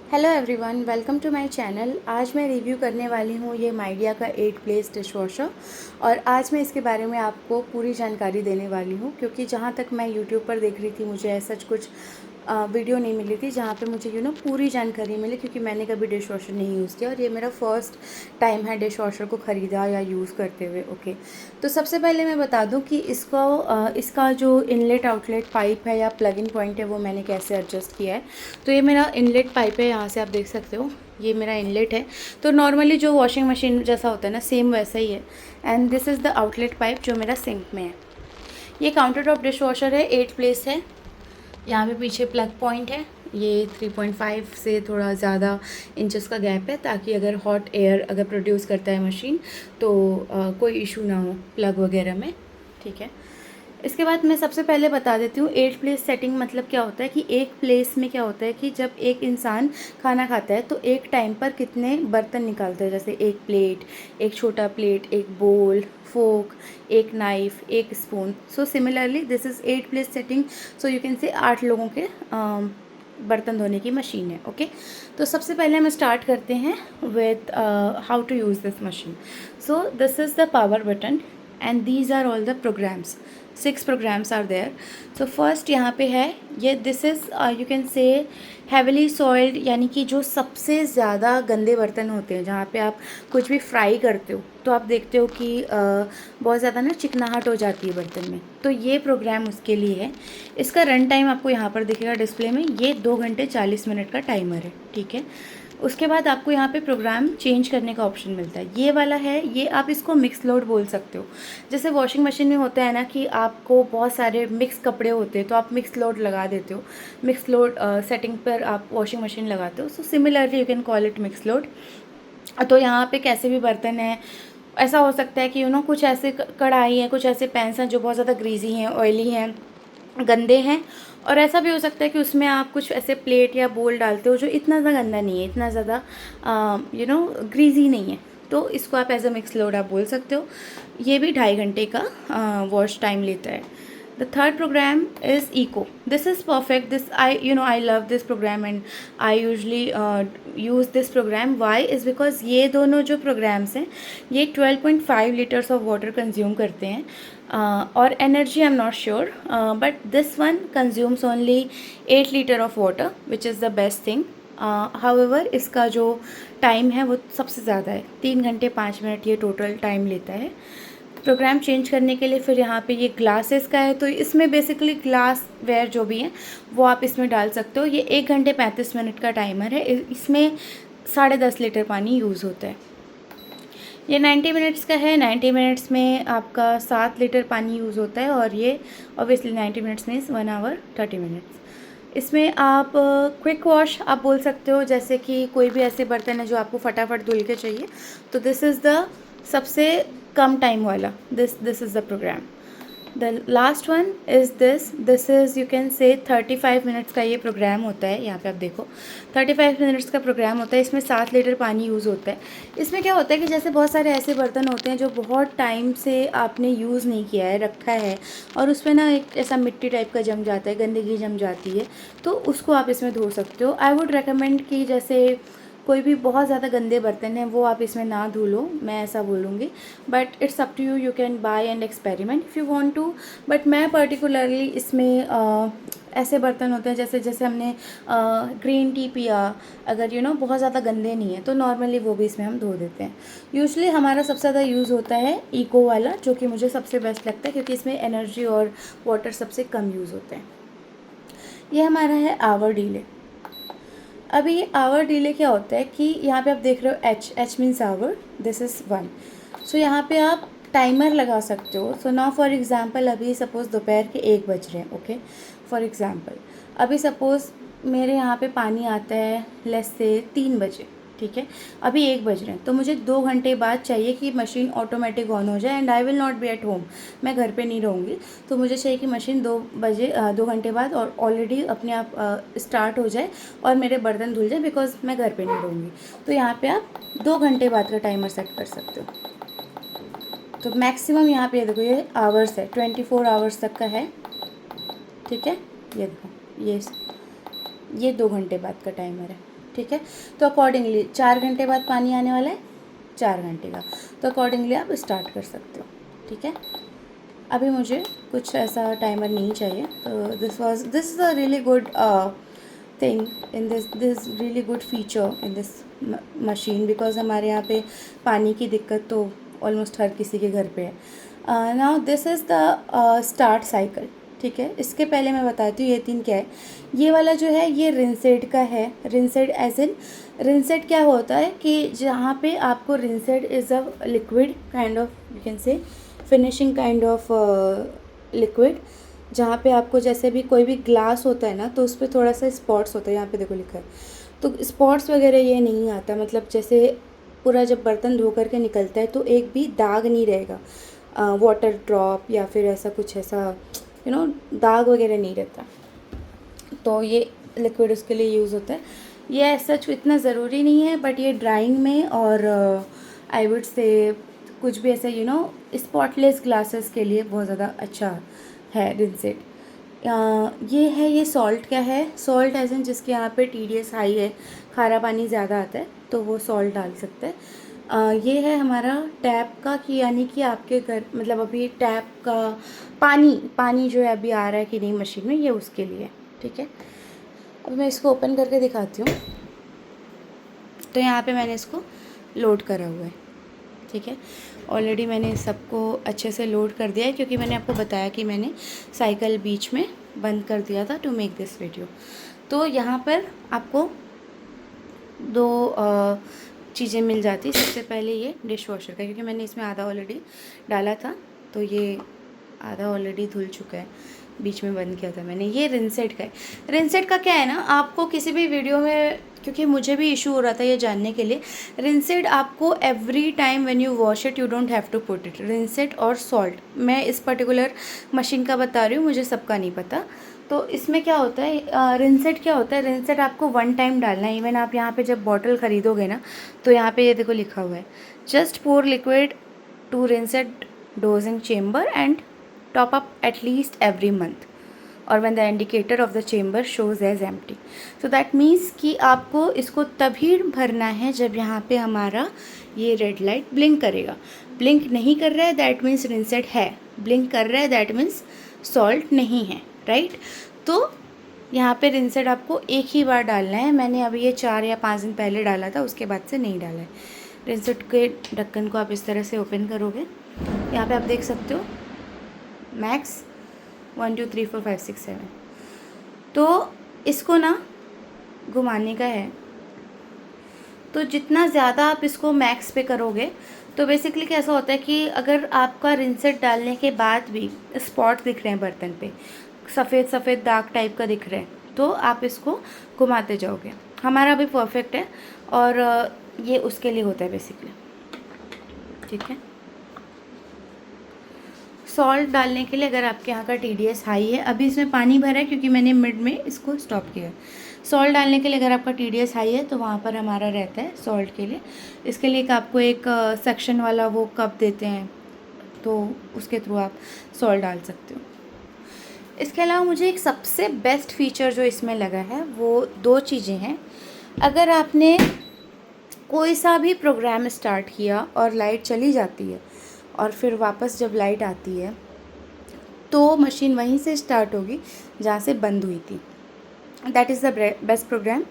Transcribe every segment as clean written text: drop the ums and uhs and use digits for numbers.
Hello everyone, welcome to my channel. आज मैं review करने वाली हूँ ये माइडिया का 8 प्लेस डिशवॉशर। और आज मैं इसके बारे में आपको पूरी जानकारी देने वाली हूँ, क्योंकि जहाँ तक मैं यूट्यूब पर देख रही थी मुझे ऐसा कुछ वीडियो नहीं मिली थी जहाँ पे मुझे पूरी जानकारी मिली, क्योंकि मैंने कभी डिश वॉशर नहीं यूज़ किया और ये मेरा फर्स्ट टाइम है डिश वॉशर को ख़रीदा या यूज़ करते हुए। ओके, तो सबसे पहले मैं बता दूँ कि इसका जो इनलेट आउटलेट पाइप है या प्लग इन पॉइंट है वो मैंने कैसे एडजस्ट किया है। तो ये मेरा इनलेट पाइप है, यहाँ से आप देख सकते हो ये मेरा इनलेट है। तो नॉर्मली जो वॉशिंग मशीन जैसा होता है ना, सेम वैसा ही है। And this is the outlet pipe जो मेरा सिंक में है। ये काउंटर टॉप डिश वॉशर है, 8 प्लेस है। यहाँ पे पीछे प्लग पॉइंट है। ये 3.5 से थोड़ा ज़्यादा इंचेस का गैप है, ताकि अगर हॉट एयर अगर प्रोड्यूस करता है मशीन तो कोई इशू ना हो प्लग वगैरह में। ठीक है, इसके बाद मैं सबसे पहले बता देती हूँ 8 प्लेस सेटिंग मतलब क्या होता है। कि एक प्लेस में क्या होता है कि जब एक इंसान खाना खाता है तो एक टाइम पर कितने बर्तन निकालते हैं, जैसे एक प्लेट, एक छोटा प्लेट, एक बोल, फोक, एक नाइफ, एक spoon. So similarly this is 8 place setting. So you can से 8 लोगों के बर्तन धोने की मशीन है। ओके, तो सबसे पहले हम स्टार्ट करते हैं with how to use this machine. So this is the power button and these are all the programmes. 6 programmes are there. So first यहाँ पे है ये, this is you can say heavily soiled, यानी कि जो सबसे ज़्यादा गंदे बर्तन होते हैं, जहाँ पे आप कुछ भी फ्राई करते हो तो आप देखते हो कि बहुत ज़्यादा ना चिकनाहट हो जाती है बर्तन में। तो ये प्रोग्राम उसके लिए है। इसका रन टाइम आपको यहाँ पर दिखेगा डिस्प्ले में, ये 2 घंटे 40 मिनट का टाइमर है। ठीक है, उसके बाद आपको यहाँ पे प्रोग्राम चेंज करने का ऑप्शन मिलता है। ये वाला है, ये आप इसको मिक्स लोड बोल सकते हो। जैसे वॉशिंग मशीन में होता है ना कि आपको बहुत सारे मिक्स कपड़े होते हैं तो आप मिक्स लोड लगा देते हो, मिक्स लोड सेटिंग पर आप वॉशिंग मशीन लगाते हो। So similarly you can call it mix load. तो यहाँ पे कैसे भी बर्तन है, ऐसा हो सकता है कि कुछ ऐसे कढ़ाई हैं, कुछ ऐसे पैन्स हैं जो बहुत ज़्यादा ग्रीजी हैं, ऑयली हैं, गंदे हैं। और ऐसा भी हो सकता है कि उसमें आप कुछ ऐसे प्लेट या बोल डालते हो जो इतना ज़्यादा गंदा नहीं है, इतना ज़्यादा ग्रीजी नहीं है। तो इसको आप एज अ मिक्स लोड आप बोल सकते हो। ये भी 2.5 घंटे का वॉश टाइम लेता है। The third program is Eco. This is perfect. This I love this program and I usually use this program. Why is because ये दोनों जो programs हैं ये 12.5 liters of water consume करते हैं। और energy I'm not sure, but this one consumes only 8 liter of water, which is the best thing. However इसका जो टाइम है वो सबसे ज़्यादा है, 3 घंटे 5 मिनट ये टोटल टाइम लेता है। प्रोग्राम चेंज करने के लिए फिर यहाँ पे ये ग्लासेस का है, तो इसमें बेसिकली ग्लास वेयर जो भी है वो आप इसमें डाल सकते हो। ये 1 घंटे 35 मिनट का टाइमर है। इसमें 10.5 लीटर पानी यूज़ होता है। ये 90 मिनट्स का है। 90 मिनट्स में आपका 7 लीटर पानी यूज़ होता है, और ये obviously 90 minutes means 1 hour 30 minutes. इसमें आप क्विक वॉश आप बोल सकते हो, जैसे कि कोई भी ऐसे बर्तन है जो आपको फटाफट धुल के चाहिए, तो दिस इज़ द सबसे कम टाइम वाला, this is the programme. The last one is this is you can say 35 minutes का ये प्रोग्राम होता है। यहाँ पे आप देखो 35 मिनट्स का प्रोग्राम होता है। इसमें 7 लीटर पानी यूज़ होता है। इसमें क्या होता है कि जैसे बहुत सारे ऐसे बर्तन होते हैं जो बहुत टाइम से आपने यूज़ नहीं किया है, रखा है, और उसमें ना एक ऐसा मिट्टी टाइप का जम जाता है, गंदगी जम जाती है, तो उसको आप इसमें धो सकते हो। आई वुड रिकमेंड कि जैसे कोई भी बहुत ज़्यादा गंदे बर्तन हैं वो आप इसमें ना धो लो, मैं ऐसा बोलूँगी। But it's up to you, you can buy and experiment if you want to. But मैं पर्टिकुलरली इसमें ऐसे बर्तन होते हैं जैसे जैसे हमने ग्रीन टी पिया, अगर बहुत ज़्यादा गंदे नहीं है तो नॉर्मली वो भी इसमें हम धो देते हैं। यूजुअली हमारा सबसे ज़्यादा यूज़ होता है इको वाला, जो कि मुझे सबसे बेस्ट लगता है, क्योंकि इसमें एनर्जी और वाटर सबसे कम यूज़ होते हैं। ये हमारा है आवर डीले। अभी ये आवर डिले क्या होता है कि यहाँ पे आप देख रहे हो H means hour, this is 1। So यहाँ पे आप टाइमर लगा सकते हो। सो नाउ फॉर एग्ज़ाम्पल अभी सपोज़ दोपहर के 1 बज रहे हैं। ओके, फॉर एग्ज़ाम्पल अभी सपोज़ मेरे यहाँ पे पानी आता है लेस से 3 बजे। ठीक है, अभी 1 बज रहे हैं, तो मुझे 2 घंटे बाद चाहिए कि मशीन ऑटोमेटिक ऑन हो जाए। And I will not be at home, मैं घर पे नहीं रहूँगी, तो मुझे चाहिए कि मशीन 2 घंटे बाद और ऑलरेडी अपने आप स्टार्ट हो जाए और मेरे बर्तन धुल जाए, बिकॉज मैं घर पे नहीं रहूँगी। तो यहाँ पे आप 2 घंटे बाद का टाइमर सेट कर सकते हो। तो मैक्सिमम यहाँ पे देखो ये आवर्स है, 24 आवर्स तक का है। ठीक है, ये देखो ये 2 घंटे बाद का टाइमर है। ठीक है। तो अकॉर्डिंगली 4 घंटे बाद पानी आने वाला है, 4 घंटे का, तो अकॉर्डिंगली आप स्टार्ट कर सकते हो, ठीक है। अभी मुझे कुछ ऐसा टाइमर नहीं चाहिए, तो this is a really good thing in this really good feature in this machine, because हमारे यहाँ पे पानी की दिक्कत तो ऑलमोस्ट हर किसी के घर पे है। Now this is the start cycle, ठीक है। इसके पहले मैं बताती हूँ ये 3 क्या है। ये वाला जो है ये रिंसेड का है। रिंसेड एज इन, रिंसेड क्या होता है कि जहाँ पे आपको, rinse aid is a liquid kind of, you can say finishing kind of liquid, जहाँ पे आपको जैसे भी कोई भी ग्लास होता है ना, तो उस पर थोड़ा सा स्पॉट्स होता है, यहाँ पे देखो लिखा है, तो स्पॉट्स वगैरह ये नहीं आता, मतलब जैसे पूरा जब बर्तन धो करके निकलता है तो एक भी दाग नहीं रहेगा, वाटर ड्रॉप या फिर ऐसा कुछ, ऐसा दाग वगैरह नहीं रहता। तो ये लिक्विड उसके लिए यूज़ होता है। ये ऐसा इतना ज़रूरी नहीं है, बट ये ड्राइंग में और आई वुड से कुछ भी ऐसे स्पॉटलेस ग्लासेस के लिए बहुत ज़्यादा अच्छा है रिंसेट। ये है, ये सॉल्ट का है। सॉल्ट एज इन जिसके यहाँ पे TDS हाई है, खारा पानी ज़्यादा आता है, तो वो सॉल्ट डाल सकते हैं। ये है हमारा टैप का, कि यानी कि आपके घर, मतलब अभी टैप का पानी जो है अभी आ रहा है कि नहीं मशीन में, ये उसके लिए, ठीक है। अब मैं इसको ओपन करके दिखाती हूँ। तो यहाँ पे मैंने इसको लोड करा हुआ है, ठीक है। ऑलरेडी मैंने सबको अच्छे से लोड कर दिया है, क्योंकि मैंने आपको बताया कि मैंने साइकिल बीच में बंद कर दिया था टू मेक दिस वीडियो। तो यहाँ पर आपको 2 चीज़ें मिल जाती। सबसे पहले ये डिश वॉशर का, क्योंकि मैंने इसमें आधा ऑलरेडी डाला था, तो ये आधा ऑलरेडी धुल चुका है, बीच में बंद किया था मैंने। ये रिंसेट का है। रिंसेट का क्या है ना, आपको किसी भी वीडियो में, क्योंकि मुझे भी इशू हो रहा था ये जानने के लिए, रिंसेट आपको every time when you wash it you don't have to put it. Rinse aid और सॉल्ट, मैं इस पर्टिकुलर मशीन का बता रही हूँ, मुझे सबका नहीं पता। तो इसमें क्या होता है, रिंसेट क्या होता है, रिंसेट आपको 1 टाइम डालना है। इवन आप यहाँ पे जब बॉटल ख़रीदोगे ना, तो यहाँ पे ये देखो लिखा हुआ है, just pour liquid to rinse aid dosing chamber and top up at least every month, और when the indicator of the chamber shows as empty. So that means कि आपको इसको तभी भरना है जब यहाँ पे हमारा ये रेड लाइट ब्लिंक करेगा। ब्लिंक नहीं कर रहा है दैट मीन्स रिंसेट है, ब्लिंक कर रहा है दैट मीन्स सॉल्ट नहीं है, राइट। तो यहाँ पे रिंसेट आपको एक ही बार डालना है। मैंने अभी ये 4 या 5 दिन पहले डाला था, उसके बाद से नहीं डाला है। रिंसेट के ढक्कन को आप इस तरह से ओपन करोगे, यहाँ पे आप देख सकते हो मैक्स 1 2 3 4 5 6 7। तो इसको ना घुमाने का है, तो जितना ज़्यादा आप इसको मैक्स पे करोगे, तो बेसिकली कैसा होता है कि अगर आपका रिंसेट डालने के बाद भी स्पॉट दिख रहे हैं बर्तन पे, सफ़ेद सफ़ेद दाग टाइप का दिख रहे हैं, तो आप इसको घुमाते जाओगे। हमारा भी परफेक्ट है, और ये उसके लिए होता है बेसिकली, ठीक है। सॉल्ट डालने के लिए अगर आपके यहाँ का TDS हाई है, अभी इसमें पानी भरा है क्योंकि मैंने मिड में इसको स्टॉप किया है। सॉल्ट डालने के लिए अगर आपका TDS हाई है, तो वहाँ पर हमारा रहता है सॉल्ट के लिए। इसके लिए आपको एक सेक्शन वाला वो कप देते हैं, तो उसके थ्रू आप सॉल्ट डाल सकते हो। इसके अलावा मुझे एक सबसे बेस्ट फीचर जो इसमें लगा है, वो 2 चीज़ें हैं। अगर आपने कोई सा भी प्रोग्राम स्टार्ट किया और लाइट चली जाती है, और फिर वापस जब लाइट आती है, तो मशीन वहीं से स्टार्ट होगी जहाँ से बंद हुई थी। That is the best programme.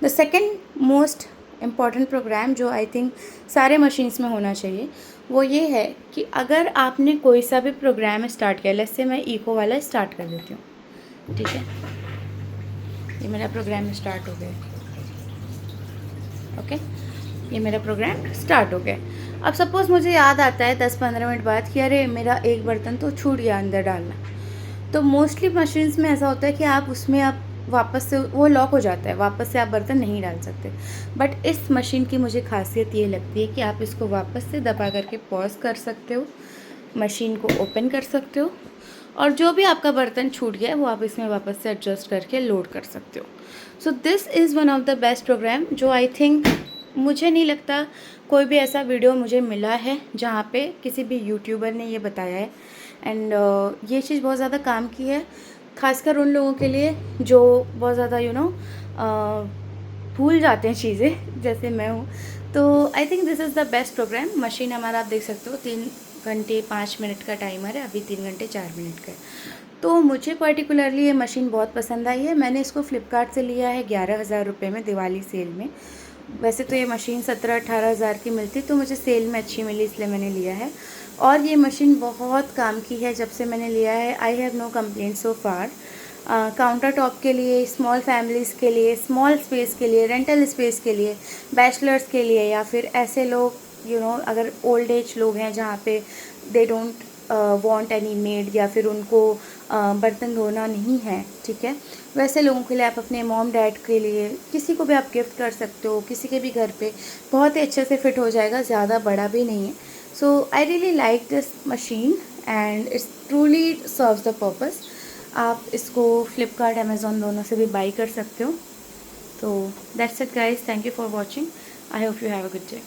The second most important programme जो आई थिंक सारे मशीन्स में होना चाहिए, वो ये है कि अगर आपने कोई सा भी प्रोग्राम स्टार्ट किया, लेट्स से मैं इको वाला स्टार्ट कर देती हूँ, ठीक है। ये मेरा प्रोग्राम स्टार्ट हो गया, ओके। ये मेरा प्रोग्राम स्टार्ट हो गया। अब सपोज़ मुझे याद आता है 10-15 मिनट बाद कि अरे मेरा एक बर्तन तो छूट गया अंदर डालना, तो मोस्टली मशीन्स में ऐसा होता है कि आप उसमें आप वापस से, वो लॉक हो जाता है, वापस से आप बर्तन नहीं डाल सकते। बट इस मशीन की मुझे खासियत ये लगती है कि आप इसको वापस से दबा करके पॉज कर सकते हो, मशीन को ओपन कर सकते हो, और जो भी आपका बर्तन छूट गया है वो आप इसमें वापस से एडजस्ट करके लोड कर सकते हो। So this is one of the best programme, जो आई थिंक, मुझे नहीं लगता कोई भी ऐसा वीडियो मुझे मिला है जहाँ पे किसी भी यूट्यूबर ने ये बताया है। एंड ये चीज़ बहुत ज़्यादा काम की है, खासकर उन लोगों के लिए जो बहुत ज़्यादा भूल जाते हैं चीज़ें जैसे मैं हूँ। तो I think this is the best programme. Machine हमारा आप देख सकते हो 3 घंटे 5 मिनट का टाइमर है, अभी 3 घंटे 4 मिनट का है। तो मुझे पर्टिकुलरली ये मशीन बहुत पसंद आई है। मैंने इसको फ्लिपकार्ट से लिया है 11,000 रुपये में, दिवाली सेल में। वैसे तो ये मशीन 17-18 हज़ार की मिलती, तो मुझे सेल में अच्छी मिली इसलिए मैंने लिया है। और ये मशीन बहुत काम की है जब से मैंने लिया है। I have no complaint so far. Counter top के लिए, स्मॉल फैमिलीज़ के लिए, स्मॉल स्पेस के लिए, रेंटल स्पेस के लिए, बैचलर्स के लिए, या फिर ऐसे लोग अगर ओल्ड एज लोग हैं जहाँ पे they don't want any made, या फिर उनको बर्तन धोना नहीं है, ठीक है, वैसे लोगों के लिए आप अपने मॉम डैड के लिए किसी को भी आप गिफ्ट कर सकते हो। किसी के भी घर पे बहुत ही अच्छे से फिट हो जाएगा, ज़्यादा बड़ा भी नहीं है। So I really like this machine and it's truly serves the purpose. आप इसको फ्लिपकार्ट अमेज़ॉन दोनों से भी बाई कर सकते हो। तो that's it guys, thank you for watching. I hope you have a good day.